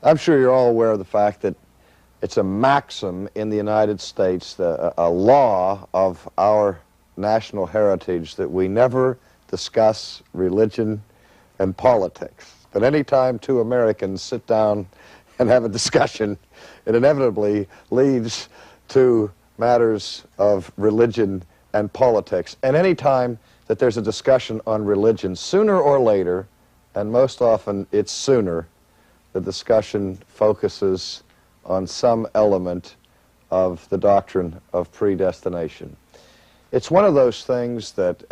I'm sure you're all aware of the fact that it's a maxim in the United States, a law of our national heritage, that we never discuss religion and politics. But any time two Americans sit down and have a discussion, it inevitably leads to matters of religion and politics. And any time that there's a discussion on religion, sooner or later, and most often it's sooner, the discussion focuses on some element of the doctrine of predestination. It's one of those things that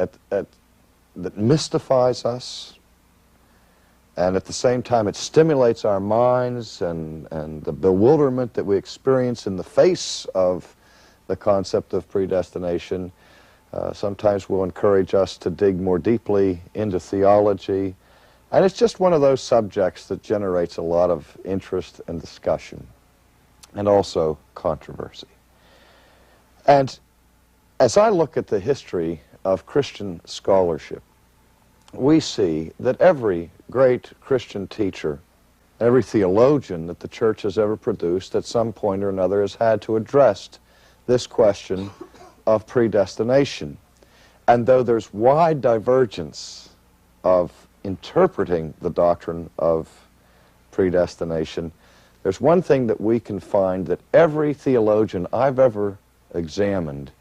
mystifies us, and at the same time it stimulates our minds, and the bewilderment that we experience in the face of the concept of predestination sometimes will encourage us to dig more deeply into theology. And it's just one of those subjects that generates a lot of interest and discussion, and also controversy. And as I look at the history of Christian scholarship, we see that every great Christian teacher, every theologian that the church has ever produced at some point or another has had to address this question of predestination. And though there's wide divergence of interpreting the doctrine of predestination, there's one thing that we can find that every theologian I've ever examined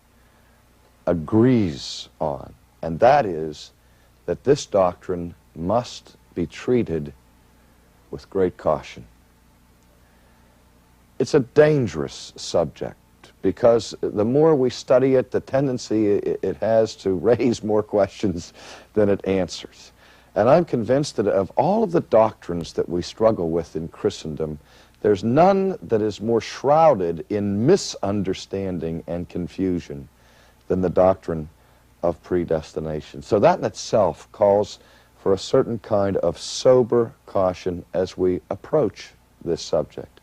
agrees on, and that is that this doctrine must be treated with great caution. It's a dangerous subject, because the more we study it, the tendency it has to raise more questions than it answers. And I'm convinced that of all of the doctrines that we struggle with in Christendom, there's none that is more shrouded in misunderstanding and confusion than the doctrine of predestination. So that in itself calls for a certain kind of sober caution as we approach this subject.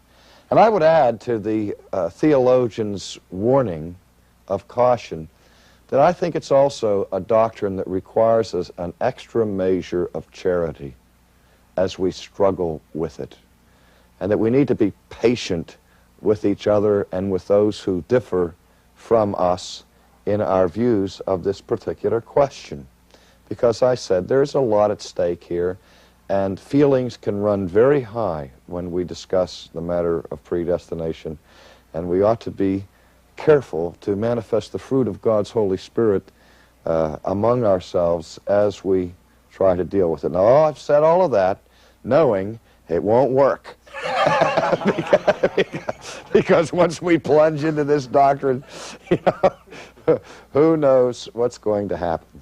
And I would add to the theologian's warning of caution that I think it's also a doctrine that requires us an extra measure of charity as we struggle with it, and that we need to be patient with each other and with those who differ from us in our views of this particular question. Because I said there's a lot at stake here, and feelings can run very high when we discuss the matter of predestination, and we ought to be careful to manifest the fruit of God's Holy Spirit among ourselves as we try to deal with it. Now, I've said all of that knowing it won't work. because once we plunge into this doctrine, who knows what's going to happen.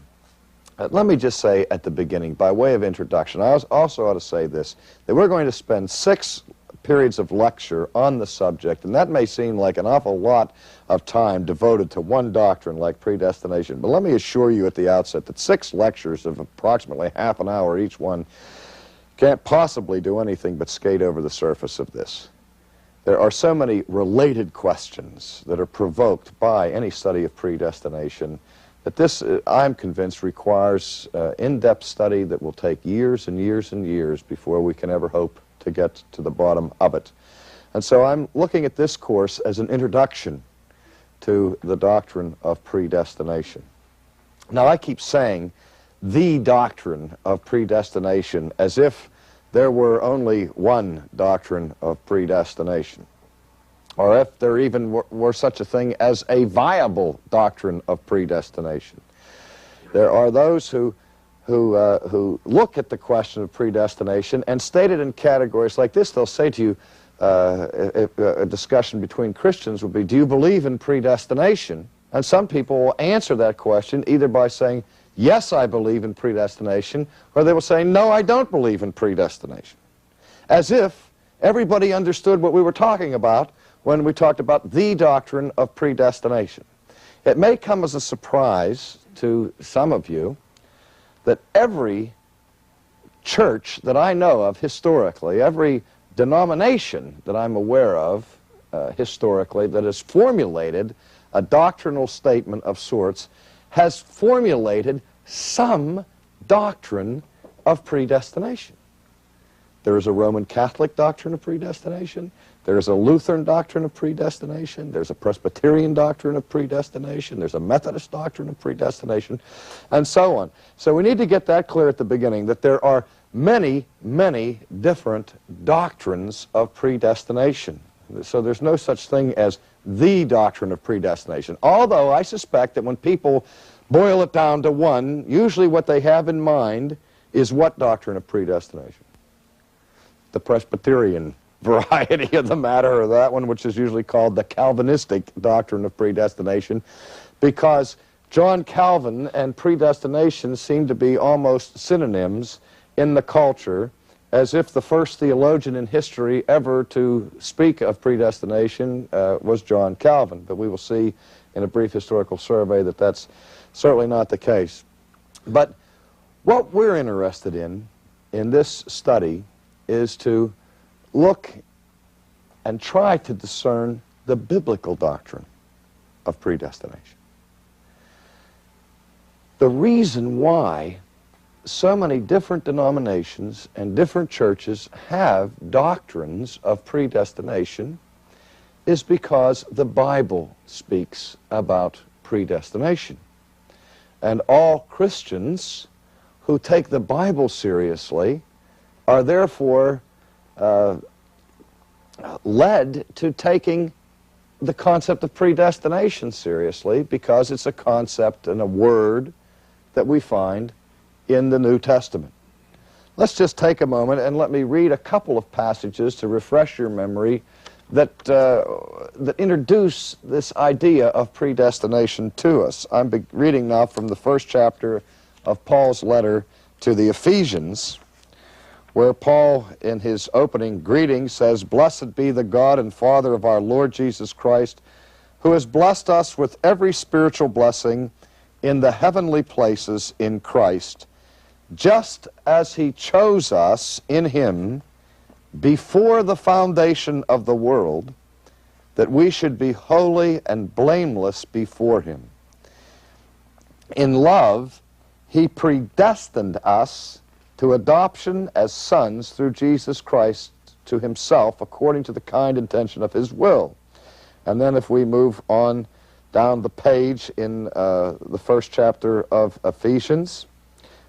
Let me just say at the beginning, by way of introduction, I also ought to say this, that we're going to spend 6 periods of lecture on the subject, and that may seem like an awful lot of time devoted to one doctrine like predestination, but let me assure you at the outset that 6 lectures of approximately half an hour each one can't possibly do anything but skate over the surface of this. There are so many related questions that are provoked by any study of predestination that this, I'm convinced, requires in-depth study that will take years and years and years before we can ever hope to get to the bottom of it. And so I'm looking at this course as an introduction to the doctrine of predestination. Now, I keep saying the doctrine of predestination as if there were only one doctrine of predestination, or if there even were such a thing as a viable doctrine of predestination. There are those who look at the question of predestination and state it in categories like this. They'll say to you, a discussion between Christians would be, do you believe in predestination? And some people will answer that question either by saying, yes, I believe in predestination, or they will say, no, I don't believe in predestination. As if everybody understood what we were talking about when we talked about the doctrine of predestination. It may come as a surprise to some of you that every church that I know of historically, every denomination that I'm aware of historically that has formulated a doctrinal statement of sorts has formulated some doctrine of predestination. There is a Roman Catholic doctrine of predestination. There's a Lutheran doctrine of predestination. There's a Presbyterian doctrine of predestination. There's a Methodist doctrine of predestination, and so on. So we need to get that clear at the beginning, that there are many, many different doctrines of predestination. So there's no such thing as the doctrine of predestination. Although I suspect that when people boil it down to one, usually what they have in mind is what doctrine of predestination? The Presbyterian variety of the matter, or that one which is usually called the Calvinistic doctrine of predestination, because John Calvin and predestination seem to be almost synonyms in the culture, as if the first theologian in history ever to speak of predestination was John Calvin. But we will see in a brief historical survey that that's certainly not the case. But what we're interested in this study is to look and try to discern the biblical doctrine of predestination. The reason why so many different denominations and different churches have doctrines of predestination is because the Bible speaks about predestination. And all Christians who take the Bible seriously are therefore led to taking the concept of predestination seriously, because it's a concept and a word that we find in the New Testament. Let's just take a moment and let me read a couple of passages to refresh your memory that introduce this idea of predestination to us. I'm reading now from the first chapter of Paul's letter to the Ephesians, where Paul, in his opening greeting, says, "Blessed be the God and Father of our Lord Jesus Christ, who has blessed us with every spiritual blessing in the heavenly places in Christ, just as he chose us in him before the foundation of the world, that we should be holy and blameless before him. In love, he predestined us to adoption as sons through Jesus Christ to himself, according to the kind intention of his will." And then if we move on down the page in the first chapter of Ephesians,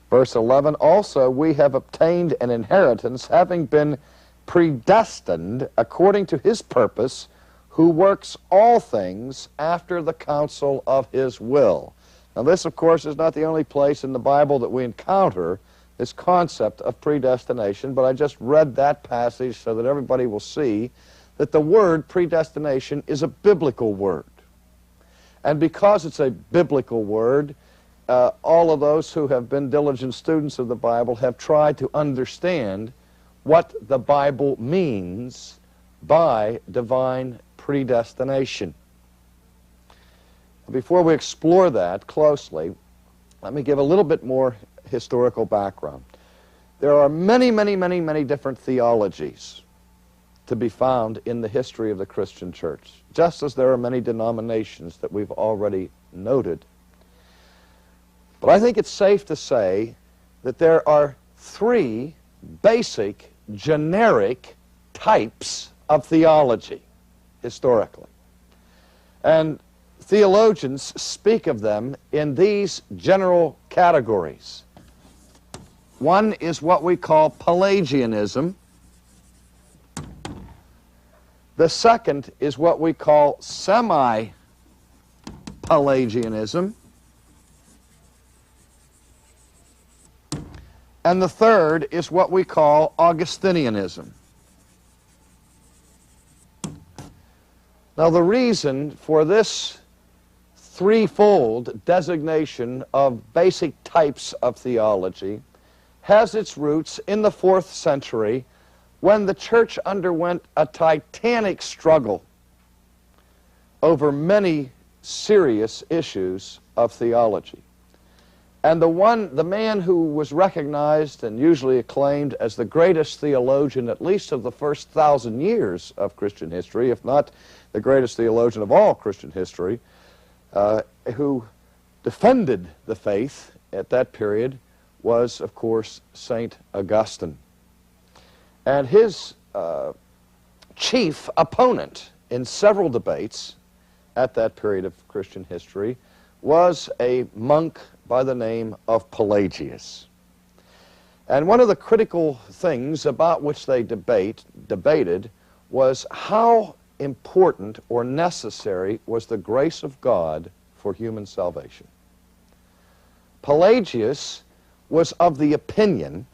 verse 11, "Also we have obtained an inheritance, having been predestined according to his purpose, who works all things after the counsel of his will." Now this, of course, is not the only place in the Bible that we encounter this concept of predestination, but I just read that passage so that everybody will see that the word predestination is a biblical word. And because it's a biblical word, all of those who have been diligent students of the Bible have tried to understand what the Bible means by divine predestination. Before we explore that closely, let me give a little bit more historical background. There are many, many, many, many different theologies to be found in the history of the Christian church, just as there are many denominations that we've already noted. But I think it's safe to say that there are three basic, generic types of theology, historically. And theologians speak of them in these general categories. One is what we call Pelagianism. The second is what we call Semi-Pelagianism. And the third is what we call Augustinianism. Now, the reason for this threefold designation of basic types of theology has its roots in the 4th century, when the church underwent a titanic struggle over many serious issues of theology. And the man who was recognized and usually acclaimed as the greatest theologian, at least of the first 1,000 years of Christian history, if not the greatest theologian of all Christian history, who defended the faith at that period, was, of course, St. Augustine. And his chief opponent in several debates at that period of Christian history was a monk by the name of Pelagius. And one of the critical things about which they debated was how important or necessary was the grace of God for human salvation. Pelagius was of the opinion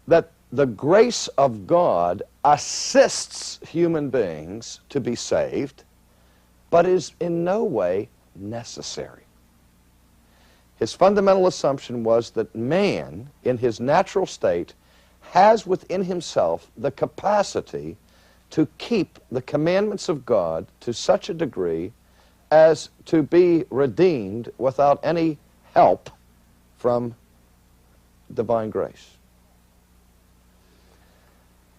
that the grace of God assists human beings to be saved, but is in no way necessary. His fundamental assumption was that man, in his natural state, has within himself the capacity to keep the commandments of God to such a degree as to be redeemed without any help from divine grace.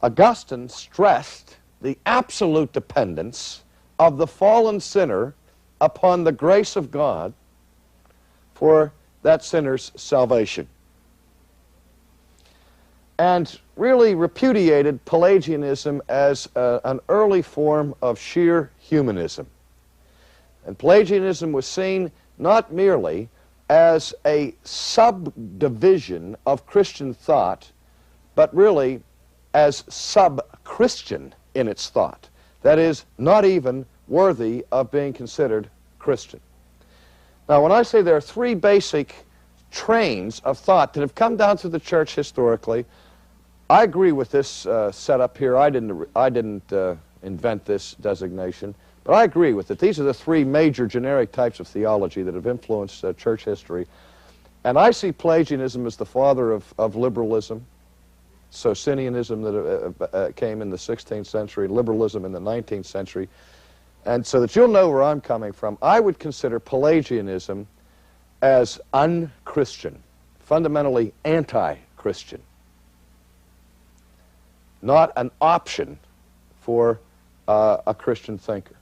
Augustine stressed the absolute dependence of the fallen sinner upon the grace of God for that sinner's salvation, and really repudiated Pelagianism as an early form of sheer humanism. And Pelagianism was seen not merely as a subdivision of Christian thought, but really as sub-Christian in its thought. That is, not even worthy of being considered Christian. Now, when I say there are three basic trains of thought that have come down through the church historically, I agree with this setup here. I didn't invent this designation, but I agree with it. These are the three major generic types of theology that have influenced church history. And I see Pelagianism as the father of liberalism, Socinianism that came in the 16th century, liberalism in the 19th century. And so that you'll know where I'm coming from, I would consider Pelagianism as unchristian, fundamentally anti-Christian, not an option for a Christian thinker.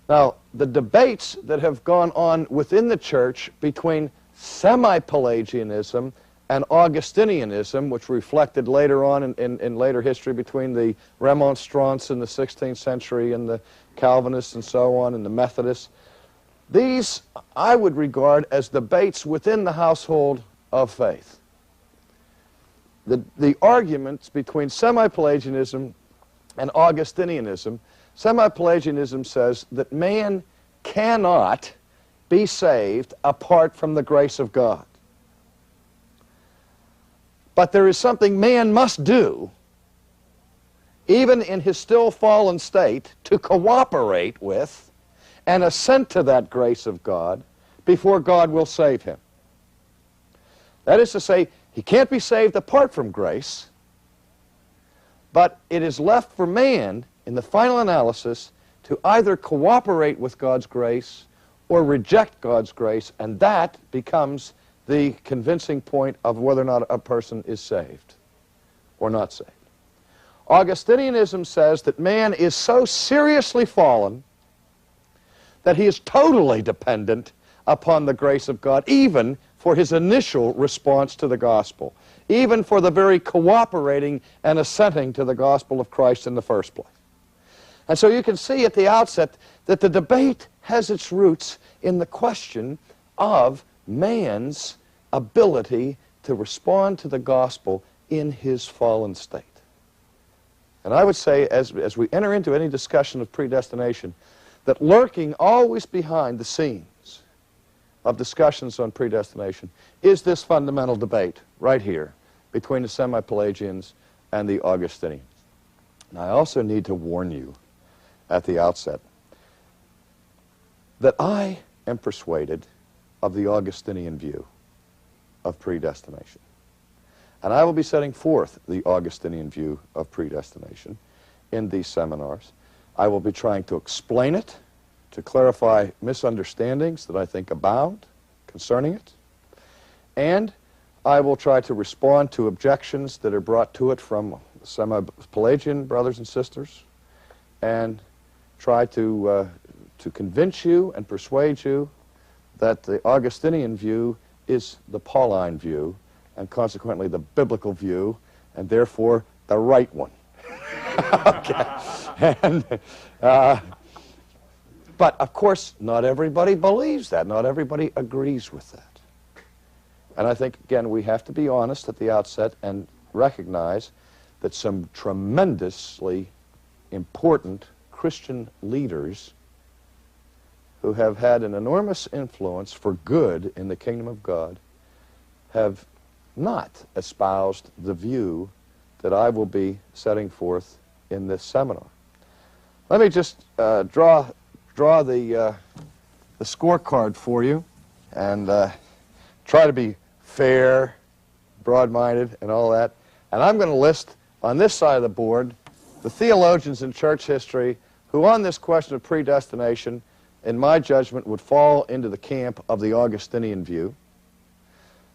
Now, the debates that have gone on within the church between Semi-Pelagianism and Augustinianism, which reflected later on in later history between the Remonstrants in the 16th century and the Calvinists and so on, and the Methodists, these I would regard as debates within the household of faith. The arguments between Semi-Pelagianism and Augustinianism, Semi-Pelagianism says that man cannot be saved apart from the grace of God. But there is something man must do, even in his still fallen state, to cooperate with and assent to that grace of God before God will save him. That is to say, he can't be saved apart from grace, but it is left for man, in the final analysis, to either cooperate with God's grace or reject God's grace, and that becomes the convincing point of whether or not a person is saved or not saved. Augustinianism says that man is so seriously fallen that he is totally dependent upon the grace of God, even for his initial response to the gospel, even for the very cooperating and assenting to the gospel of Christ in the first place. And so you can see at the outset that the debate has its roots in the question of man's ability to respond to the gospel in his fallen state. And I would say, as we enter into any discussion of predestination, that lurking always behind the scenes of discussions on predestination is this fundamental debate right here between the Semi-Pelagians and the Augustinians. And I also need to warn you at the outset that I am persuaded of the Augustinian view of predestination. And I will be setting forth the Augustinian view of predestination in these seminars. I will be trying to explain it, to clarify misunderstandings that I think abound concerning it, and I will try to respond to objections that are brought to it from Semi-Pelagian brothers and sisters, and try to convince you and persuade you that the Augustinian view is the Pauline view, and consequently the biblical view, and therefore the right one. Okay. And, but, of course, not everybody believes that. Not everybody agrees with that. And I think, again, we have to be honest at the outset and recognize that some tremendously important Christian leaders who have had an enormous influence for good in the kingdom of God have not espoused the view that I will be setting forth in this seminar. Let me just draw the scorecard for you and try to be fair, broad-minded, and all that. And I'm going to list on this side of the board the theologians in church history who on this question of predestination, in my judgment, would fall into the camp of the Augustinian view.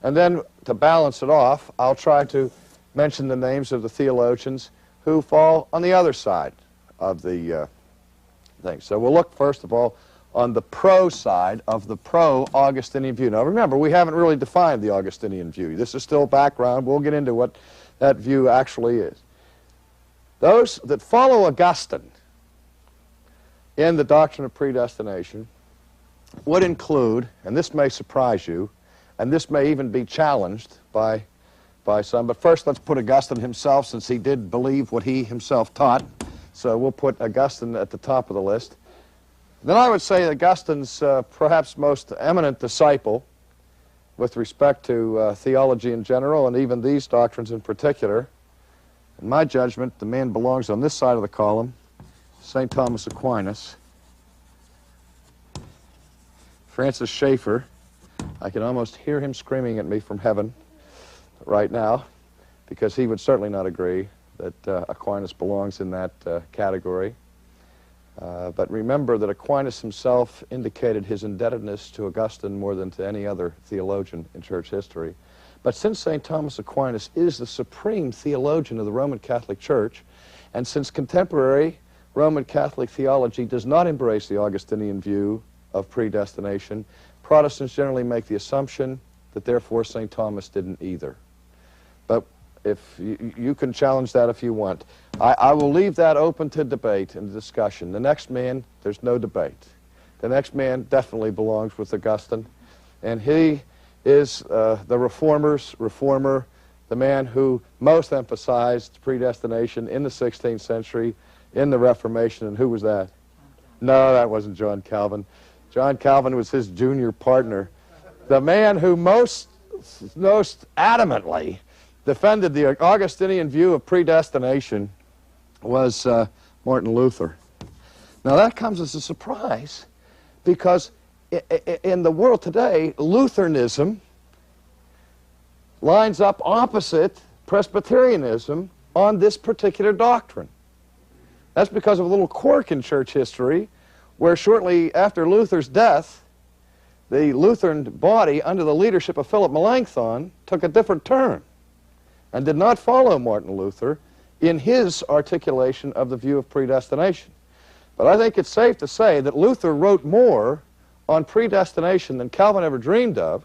And then, to balance it off, I'll try to mention the names of the theologians who fall on the other side of the thing. So we'll look, first of all, on the pro side of the pro-Augustinian view. Now, remember, we haven't really defined the Augustinian view. This is still background. We'll get into what that view actually is. Those that follow Augustine in the doctrine of predestination would include, and this may surprise you, and this may even be challenged by some, but first let's put Augustine himself, since he did believe what he himself taught. So we'll put Augustine at the top of the list. Then I would say Augustine's perhaps most eminent disciple with respect to theology in general, and even these doctrines in particular. In my judgment, the man belongs on this side of the column, St. Thomas Aquinas. Francis Schaeffer, I can almost hear him screaming at me from heaven right now, because he would certainly not agree that Aquinas belongs in that category. But remember that Aquinas himself indicated his indebtedness to Augustine more than to any other theologian in church history. But since St. Thomas Aquinas is the supreme theologian of the Roman Catholic Church, and since contemporary Roman Catholic theology does not embrace the Augustinian view of predestination, Protestants generally make the assumption that therefore St. Thomas didn't either. But if you can challenge that if you want. I will leave that open to debate and discussion. The next man, there's no debate. The next man definitely belongs with Augustine, and he is the reformer's reformer, the man who most emphasized predestination in the 16th century, in the Reformation. And who was that? No, that wasn't John Calvin. John Calvin was his junior partner. The man who most adamantly defended the Augustinian view of predestination was Martin Luther. Now that comes as a surprise, because in the world today, Lutheranism lines up opposite Presbyterianism on this particular doctrine. That's because of a little quirk in church history, where shortly after Luther's death, the Lutheran body, under the leadership of Philip Melanchthon, took a different turn and did not follow Martin Luther in his articulation of the view of predestination. But I think it's safe to say that Luther wrote more on predestination than Calvin ever dreamed of,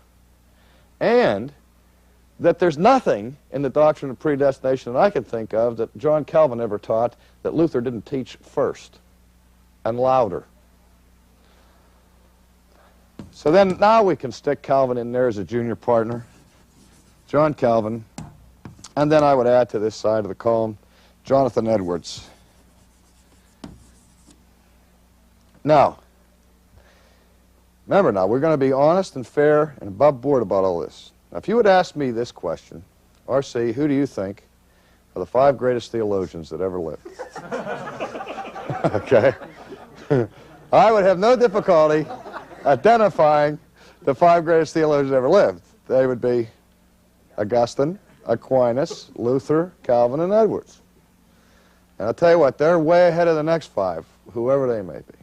and that there's nothing in the doctrine of predestination that I can think of that John Calvin ever taught that Luther didn't teach first and louder. So then now we can stick Calvin in there as a junior partner, John Calvin, and then I would add to this side of the column Jonathan Edwards. Now, remember now, we're going to be honest and fair and above board about all this. Now, if you would ask me this question, R.C., who do you think are the 5 greatest theologians that ever lived? Okay? I would have no difficulty identifying the 5 greatest theologians that ever lived. They would be Augustine, Aquinas, Luther, Calvin, and Edwards. And I'll tell you what, they're way ahead of the next 5, whoever they may be.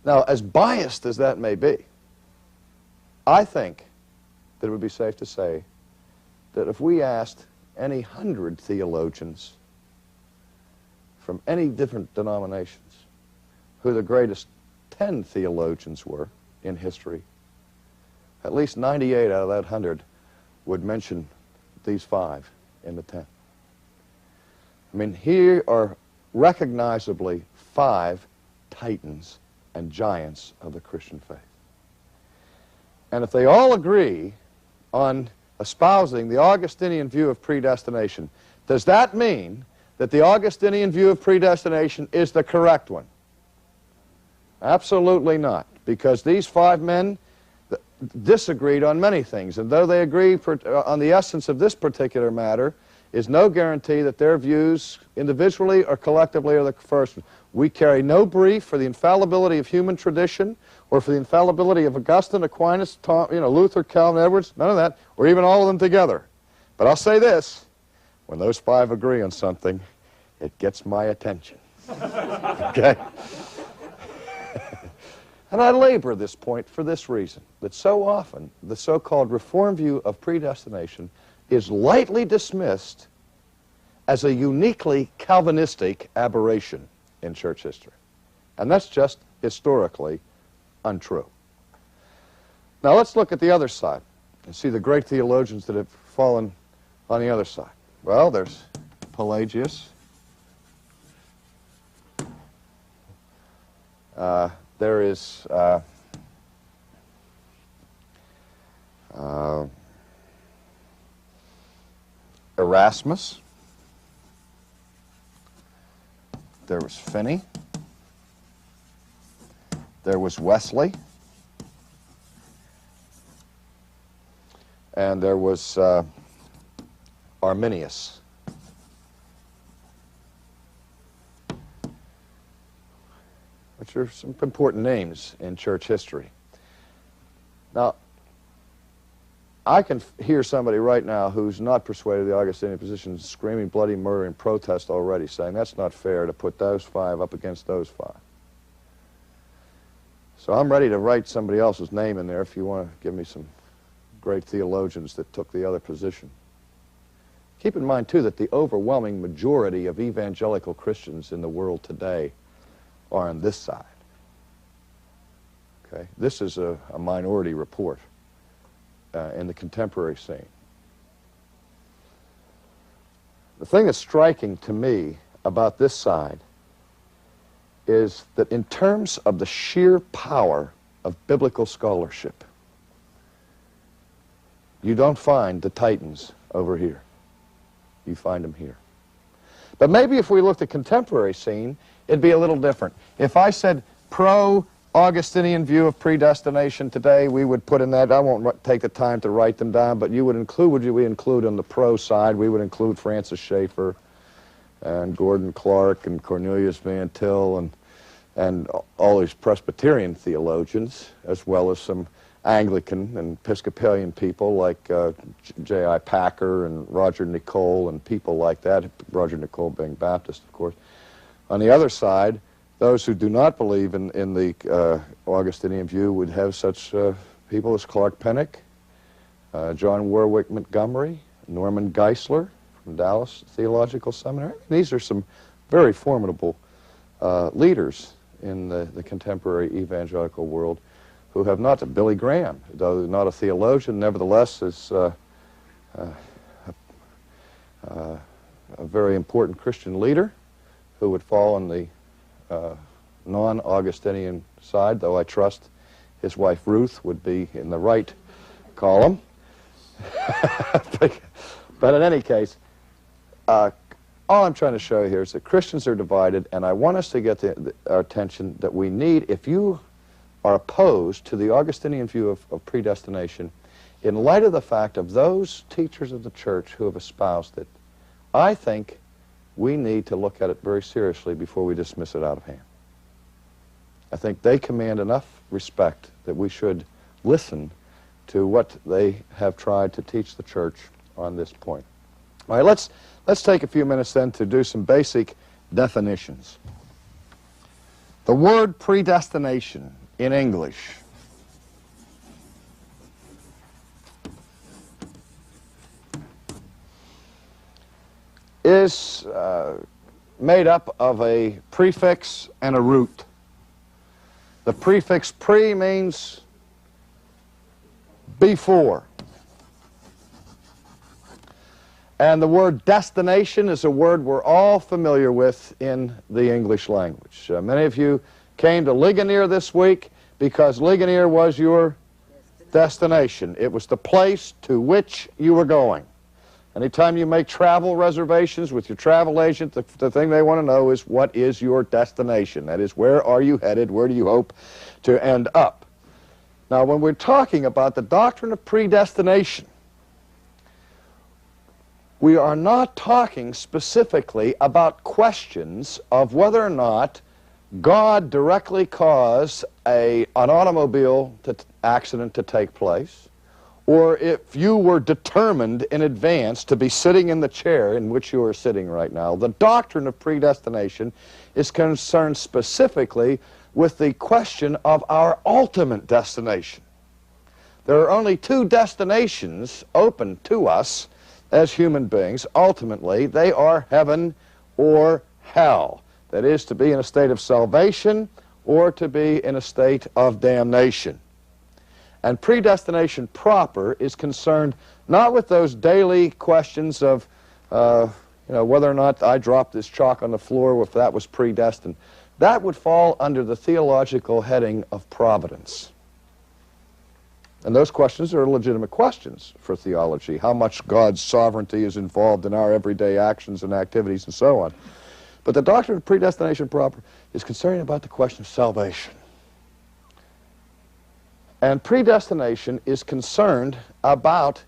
Now, as biased as that may be, I think that it would be safe to say that if we asked any 100 theologians from any different denominations who the greatest 10 theologians were in history, at least 98 out of that 100 would mention these 5 in the 10. I mean, here are recognizably 5 titans and giants of the Christian faith. And if they all agree on espousing the Augustinian view of predestination, does that mean that the Augustinian view of predestination is the correct one? Absolutely not, because these 5 men disagreed on many things, and though they agree on the essence of this particular matter, is no guarantee that their views individually or collectively are the first. We carry no brief for the infallibility of human tradition or for the infallibility of Augustine, Aquinas, Luther, Calvin, Edwards, none of that, or even all of them together. But I'll say this, when those 5 agree on something, it gets my attention. Okay? And I labor this point for this reason, that so often the so-called Reformed view of predestination is lightly dismissed as a uniquely Calvinistic aberration in church history. And that's just historically untrue. Now let's look at the other side and see the great theologians that have fallen on the other side. Well, there's Pelagius. There is Erasmus. There was Finney. There was Wesley. And there was Arminius. Which are some important names in church history. Now, I can hear somebody right now who's not persuaded of the Augustinian position screaming bloody murder in protest already, saying that's not fair to put those 5 up against those 5. So I'm ready to write somebody else's name in there if you want to give me some great theologians that took the other position. Keep in mind, too, that the overwhelming majority of evangelical Christians in the world today are on this side. Okay? This is a minority report in the contemporary scene. The thing that's striking to me about this side is that in terms of the sheer power of biblical scholarship, you don't find the titans over here. You find them here. But maybe if we looked at contemporary scene, it'd be a little different. If I said pro-Augustinian view of predestination today, we would put in that, I won't take the time to write them down, but you would include, would we include on the pro side, we would include Francis Schaeffer and Gordon Clark and Cornelius Van Til and all these Presbyterian theologians, as well as some Anglican and Episcopalian people like J.I. Packer and Roger Nicole and people like that, Roger Nicole being Baptist, of course. On the other side, those who do not believe in the Augustinian view would have such people as Clark Pennock, John Warwick Montgomery, Norman Geisler from Dallas Theological Seminary. These are some very formidable leaders in the contemporary evangelical world who have not, Billy Graham, though not a theologian, nevertheless is a very important Christian leader who would fall on the non-Augustinian side, though I trust his wife Ruth would be in the right column. But in any case, all I'm trying to show you here is that Christians are divided, and I want us to get our attention that we need, if you are opposed to the Augustinian view of predestination, in light of the fact of those teachers of the church who have espoused it, I think we need to look at it very seriously before we dismiss it out of hand. I think they command enough respect that we should listen to what they have tried to teach the church on this point. All right, let's take a few minutes then to do some basic definitions. The word predestination in English is made up of a prefix and a root. The prefix pre means before. And the word destination is a word we're all familiar with in the English language. Many of you came to Ligonier this week because Ligonier was your destination. It was the place to which you were going. Anytime you make travel reservations with your travel agent, the thing they want to know is, what is your destination? That is, where are you headed? Where do you hope to end up? Now, when we're talking about the doctrine of predestination, we are not talking specifically about questions of whether or not God directly caused an automobile accident to take place, or if you were determined in advance to be sitting in the chair in which you are sitting right now. The doctrine of predestination is concerned specifically with the question of our ultimate destination. There are only two destinations open to us as human beings. Ultimately, they are heaven or hell. That is, to be in a state of salvation or to be in a state of damnation. And predestination proper is concerned not with those daily questions of whether or not I dropped this chalk on the floor, if that was predestined. That would fall under the theological heading of providence. And those questions are legitimate questions for theology. How much God's sovereignty is involved in our everyday actions and activities and so on. But the doctrine of predestination proper is concerned about the question of salvation. And predestination is concerned about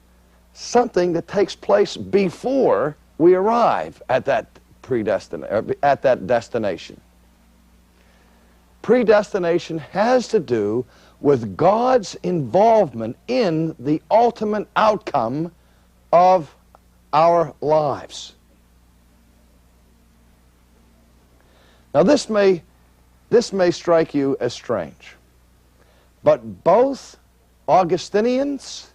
something that takes place before we arrive at that destination. Predestination has to do with God's involvement in the ultimate outcome of our lives. Now this may strike you as strange, but both Augustinians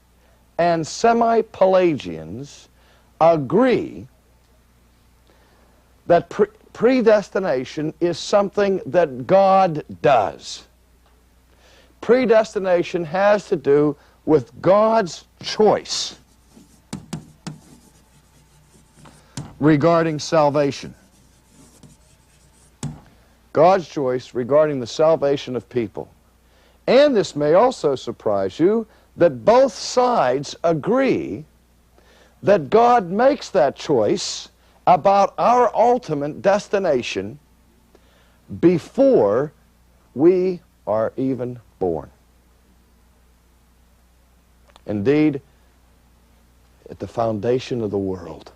and Semi-Pelagians agree that predestination is something that God does. Predestination has to do with God's choice regarding salvation. God's choice regarding the salvation of people. And this may also surprise you that both sides agree that God makes that choice about our ultimate destination before we are even born. Indeed, at the foundation of the world,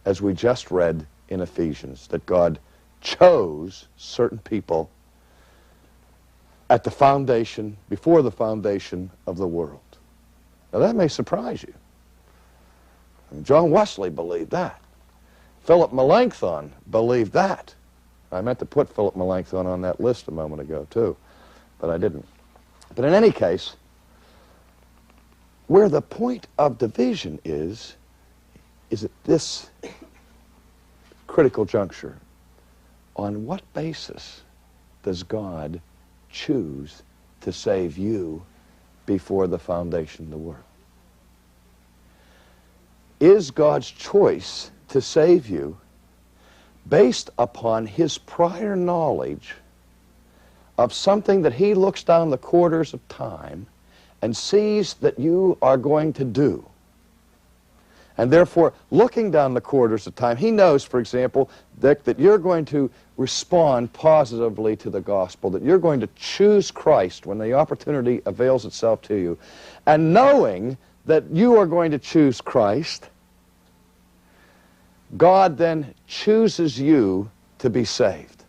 as we just read in Ephesians, that God chose certain people at the foundation, before the foundation of the world. Now that may surprise you. John Wesley believed that. Philip Melanchthon believed that. I meant to put Philip Melanchthon on that list a moment ago too, but I didn't. But in any case, where the point of division is at this critical juncture. On what basis does God choose to save you before the foundation of the world? Is God's choice to save you based upon his prior knowledge of something that he looks down the corridors of time and sees that you are going to do? And therefore, looking down the corridors of time, he knows, for example, Dick, that you're going to respond positively to the gospel, that you're going to choose Christ when the opportunity avails itself to you. And knowing that you are going to choose Christ, God then chooses you to be saved.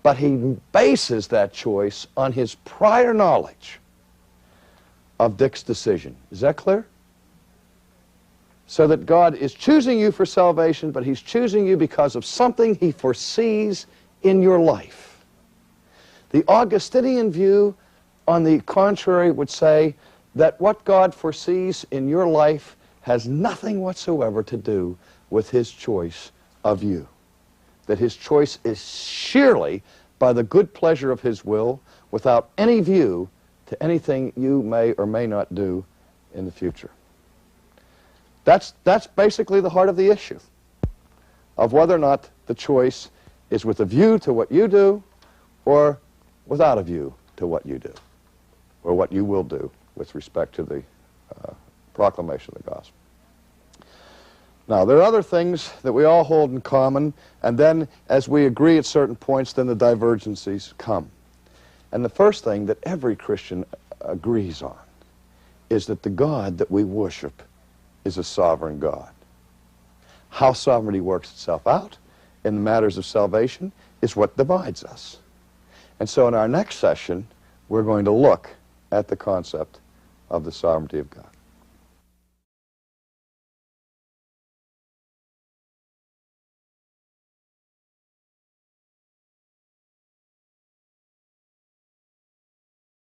But he bases that choice on his prior knowledge of Dick's decision. Is that clear? So that God is choosing you for salvation, but he's choosing you because of something he foresees in your life. The Augustinian view, on the contrary, would say that what God foresees in your life has nothing whatsoever to do with his choice of you. That his choice is sheerly by the good pleasure of his will, without any view to anything you may or may not do in the future. That's basically the heart of the issue, of whether or not the choice is with a view to what you do or without a view to what you do, or what you will do with respect to the proclamation of the gospel. Now, there are other things that we all hold in common, and then as we agree at certain points, then the divergencies come. And the first thing that every Christian agrees on is that the God that we worship is a sovereign God. How sovereignty works itself out in the matters of salvation is what divides us. And so in our next session, we're going to look at the concept of the sovereignty of God.